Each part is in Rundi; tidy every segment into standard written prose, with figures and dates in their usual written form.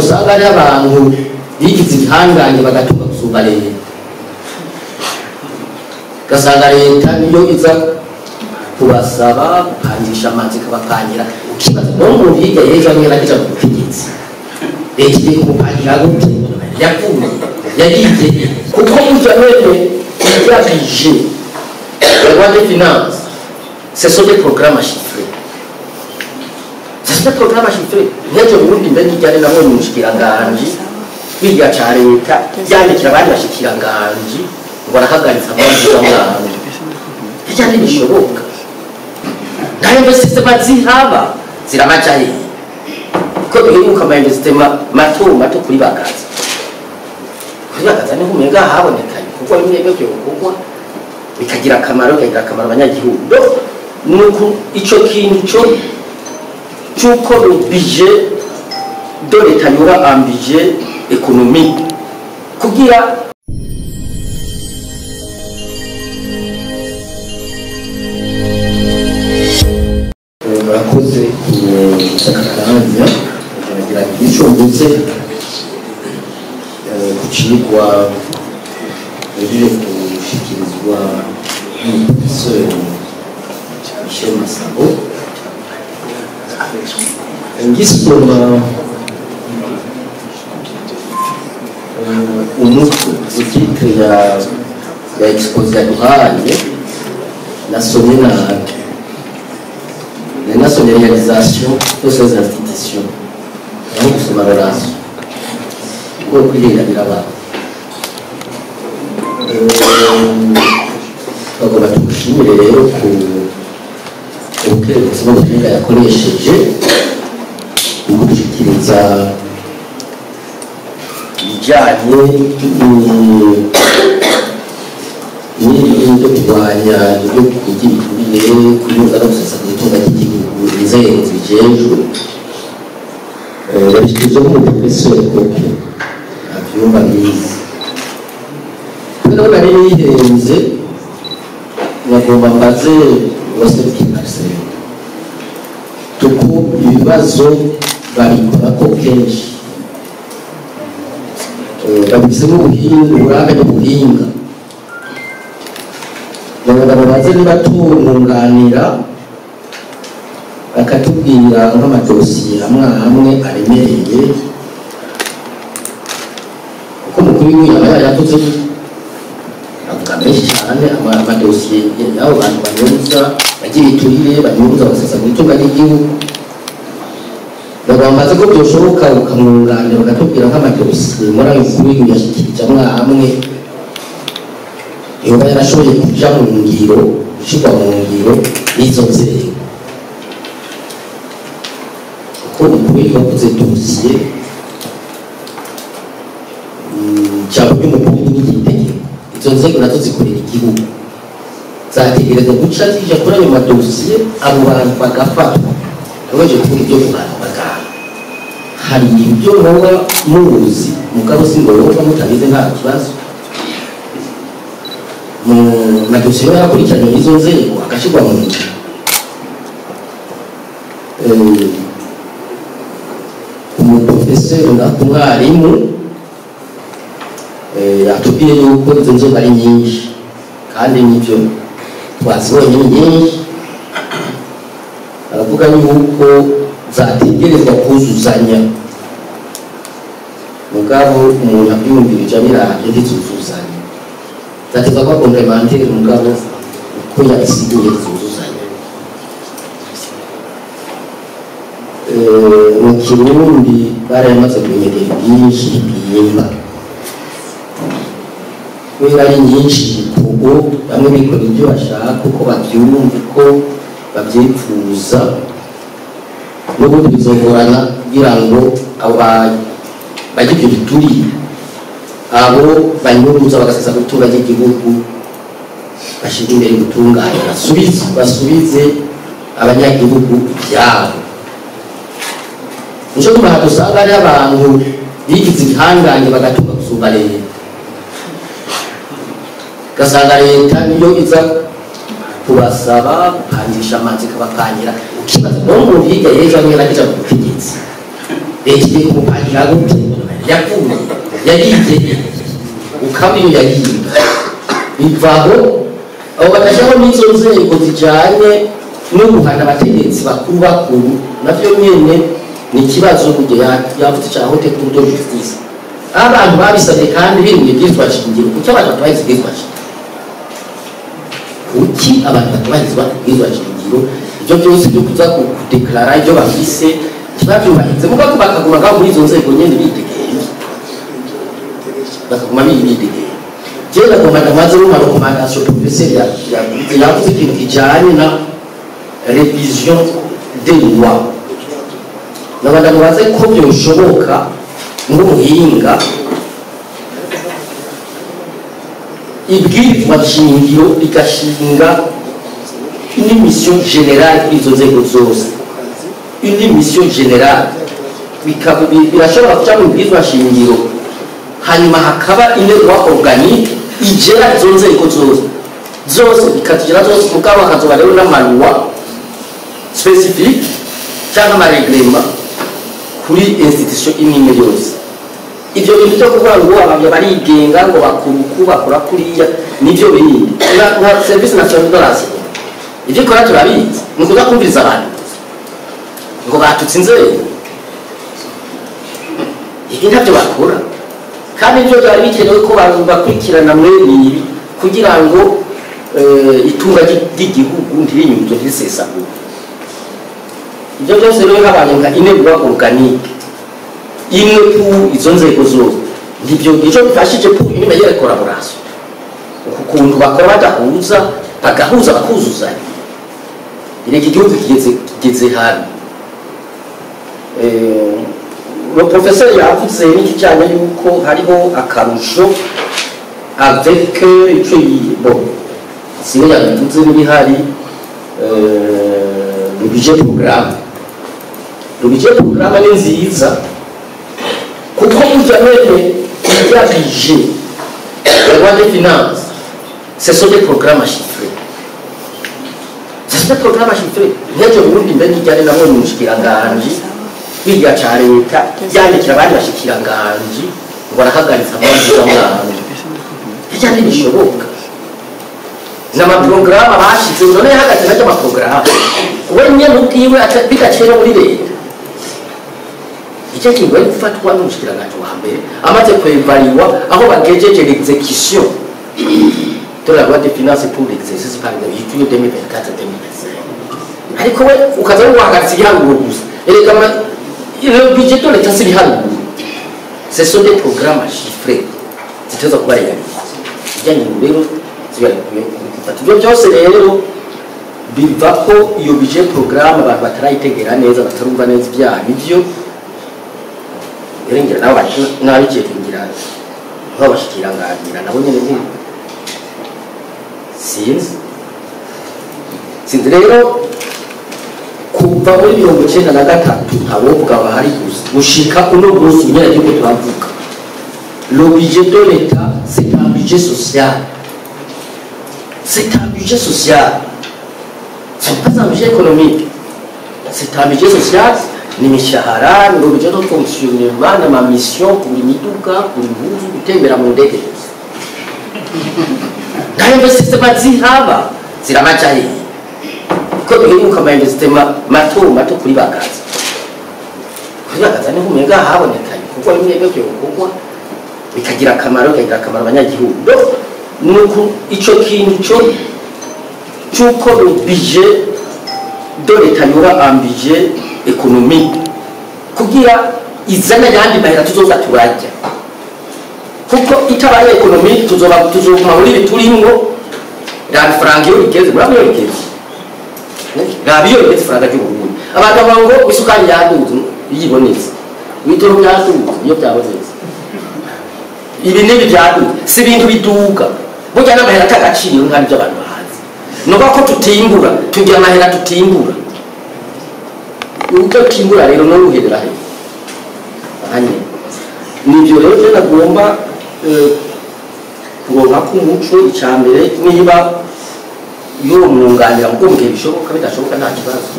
usanga ari abantu bigize igihangange bagatunga gusumba leta, ugasanga leta niyo iza kubasaba gupangisha amazi ikabapangira, ukibaza n'umuntu hirya y'ejo amwe nakija mu butegetsi leta igiye kumupangira gute? Yakuye yagiye kuko burya mwene yabije la loi des finances, ce sont des programmes chiffrés. Ce sont des programmes chiffrés. Nk'ejo bundi mbe nijyane nabonye umushikiranganji hirya ca leta yandikira abandi bashikiranganji ngo arahagaritsa amazi y'amwana. Hirya ntibishoboka. Nta investisema zihaba ziramajaye. Ko biheruka ama investisema mato kuri bagaza. Kuri bagaza niho umenga habonekanye kuko bimwe byo gukorwa bikagira akamaro abanyagihugu. Nuko ico kintu cyuko budget de l'État yura un budget économique kugira murakoze kusakaranya kugira icyo mvuze kucigwa rero gushikirizwa n'umuprofesor Michel Masabo ngisoma umutwe ya expose yaduhaye nasomye nasomye réalisation de ces institutions aho gusoma relation kuko kwirira biraba bagomba tugushimire rero ku ubukerebutsi n'ubuhinga yakoresheje mu gushyikiriza ibijyanye n'ibyo kurwanya ibyo kugira iturire kunyuza no gusesagura itunga ry'igihugu inzego zibijejwe babishyikirijwe n'umuprofesor koko abyumva bize none nari nihenze bagomba mbaze waserukiye tuko ibibazo babikora ko kenshi babisemo ubuhanga n'ubuhinga babaze niba tununganira bakatubwira nk'amadosiye amwe aremereye kuko mukuru w'igihugu yaba yatuze avuga menshi cyane amadosiye y'abo bantu banyuza bagira iturire banyuza basesagura itunga ry'igihugu bambaza ko byoshoboka ukamwunganira bakatubwira nk'amadosiye muri ayo mukuru w'igihugu yashyikirije amwe yoba yarashoboye kuja mu ngiro gushyirwa mu ngiro n'izo nzego kuko umukuru w'igihugu yakoze dosiye cyangwa by'umukuru w'igihugu itegeko izo nzego nazo zikorera igihugu zategereza guca zija kuri ayo madosiye abo bantu bagafatwa abaje kuvuga ibyo kubantu bagaha hari ibyo muba muzi mugabo si ngo wowe mutabize nta kibazo mu madosiye yakurikiranye izo nzego agashyirwa mu ngiro umuprofesor umwarimu yatubwiye yuko izo nzego ari nyinshi kandi n'ibyo twazibonye ni nyinshi aravuga yuko zategerezwa kuzuzanya mugabo umuntu abyumvirije abirabye ntizuzuzanya zategerezwa kuba komplementare mugabo uko yabisiguye zuzuzanya mu Kirundi barayamaze kumenyera byinshi biyimba kubera ari nyinshi kuko bamwe bikora ibyo bashaka uko babyumva uko babyifuza n'ubundi bizogorana kugira ngo abo bajya ibyo bituriye abo banyuruza bagasesa gutura ry'igihugu bashyira imbere gutunganya basubize abanyagihugu ibyabo nico gituma dusanga ari abantu bigize igihangange bagatunga gusumba leta, ugasanga leta niyo iza kubasaba gupangisha amazi ikabapangira, ukibaza n'umuntu hirya y'ejo amwe nakija mu butegetsi leta igiye kumupangira gute yakuye yagiye ukamenya yagiye bivaho abo bagashyiraho n'izo nzego zijyanye no guhana abategetsi bakuru navyo nyene ni ikibazo kugira yavuze cya hote kudo justice abantu babisabye kandi biringiye byitwa shingiro kuki abantu batabayize byitwa shingiro kuki abantu batabayize byitwa shingiro ibyo byose byo kuza kudeklara ibyo bafise kibabyubahirize muko bakaguma ngaho muri izo nzego nyene bitegeye bakaguma bitegeye jewe nagomba ndamaze mu recommandation professeur yavuze ikintu kijanye na révision des lois n'abandi baze ko byoshoboka nk'umuhinga ibwirizwa shingiro rigashinga une mission générale izo nzego zose une mission générale birashobora kuca mu bwirizwa shingiro hanyuma hakaba une loi organique igera izo nzego zose ikatugera zose mugabo hakazoba rero n'amaloi spécifique cyangwa amareglema kuri institution imwe yose ivyo bintu byo kuvuga ngo abantu barigenga ngo bakora kuriya nivyo bindi na service national de la santé ivyo kora turabizi ni kuza kumviriza abantu ngo batutse inzego ibi ntabyo bakora kandi ibyo byari bikenewe ko bakurikirana mwene kugira ngo itunga ry'igihugu ntirinyuzwe ntisesagure ibyo byose rero nk'abantu nka inebwa organique imwe ku izo nzego zose ndivyo nicyo bifashije ku inyuma ya collaboration ukuntu bakora badahuza bagahuza bakuzuzanya iki gihugu kigeze habi le professeur yavuze n'iki cyane yuko hariho akarusho avec icyo bon siyo yavuze n'ibihari le budget programme ni nziza kuko ujamene ya budget la loi des finances ce sont des programmes chiffrés c'est des programmes chiffrés n'ejo burundi mbere n'ijyane nabo mu mushikiranganje bijya ca leta yandikira abandi bashikiranganje ngo arahagaritsa amazi y'amwana ijyane bishoboka n'amaprograma bashize none hagati n'ayo maprograma wenye n'ubwiwe bigacira muri leta icyo kintu bari gufatwa n'umushikiranganje wa mbere amaze kwevaliwa aho bagejeje l'exécution de la loi des finances pour l'exercice par le 2024-2025 ariko we ukaza wahagaritsa igiharuro gusa erega le budget de l'État c'est igiharuro ce sont des programmes chiffrés ziteza kuba réalisés ijyanye rero zibari ibyo byose rero biva ko iyo budget programme abantu batarayitegera neza batarumva neza ibyaha bivyo irengera nawe nabigiye kwingira nk'abashikiranganje nabo nyene ni sinzi rero kuva muri 1993 ntawovuga bahari gusa gushika uno munsi nyene ariko turavuga le budget de l'État c'est un budget social. C'est un budget social. Ce n'est pas un budget économique. C'est un budget social. Ni mishahara, ni budget de fonctionnement, na ma mission pour l'imiduka, pour l'impuzu, gutembera mu ndege. Na investissement zihaba, ziramajaye. Ko biheruka ama investissement mato kuri bakazi. Kuri bakazi ni humenga habonekanye kuko bimwe byo kugwa bikagira akamaro abanyagihugu. Nuko ico kintu cyuko le budget de l'État yura un budget économique kugira izana yandi mahera tuzoza turajya kuko itabaye économique tuzoma muri bituringo ya franc yo igeze murabiyo igeze gabiyo igeze franc y'uburundi abantu bango isukari yaduze yibonetse bitoro byaduze iyo byabonetse ibi nibi byaduze si ibintu biduga burya n'amahera atagaciro nk'ari by'abantu bahanze nuko ko tutimbura tugira amahera tutimbura uko timbura rero no ruhedera he hanye nivyo rero je nagomba kuronka ku muco icambere niba yo mwunganira ngo mugihe bishoboka bidashoboka nta kibazo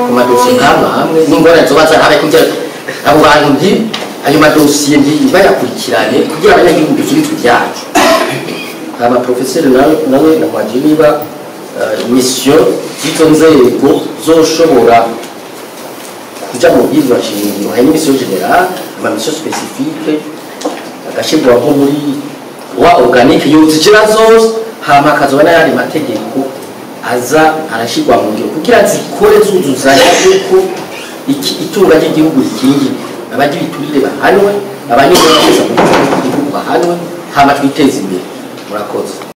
ku madosi hamwe n'ingora zobaza habe kugira abo bantu ayo madosiye bayakurikirane kugira abanyagihugu dusubizwe ibyacu. Aba professeur nawe namwaje niba mission z'izo nzego zoshobora kuja mu bwirizwa shingiro, hari mission generale, ama mission spécifique agashirwa nko muri wa organique yuzikira zose, hama akazoba n'ayandi mategeko aza arashirwa mu ngiro kugira zikore zuzuzanya yuko itunga ry'igihugu rikingi, abagira iturire bahanwe, abanyurwa bose mu gihugu bahanwe, hama twiteze imbere. Murakoze.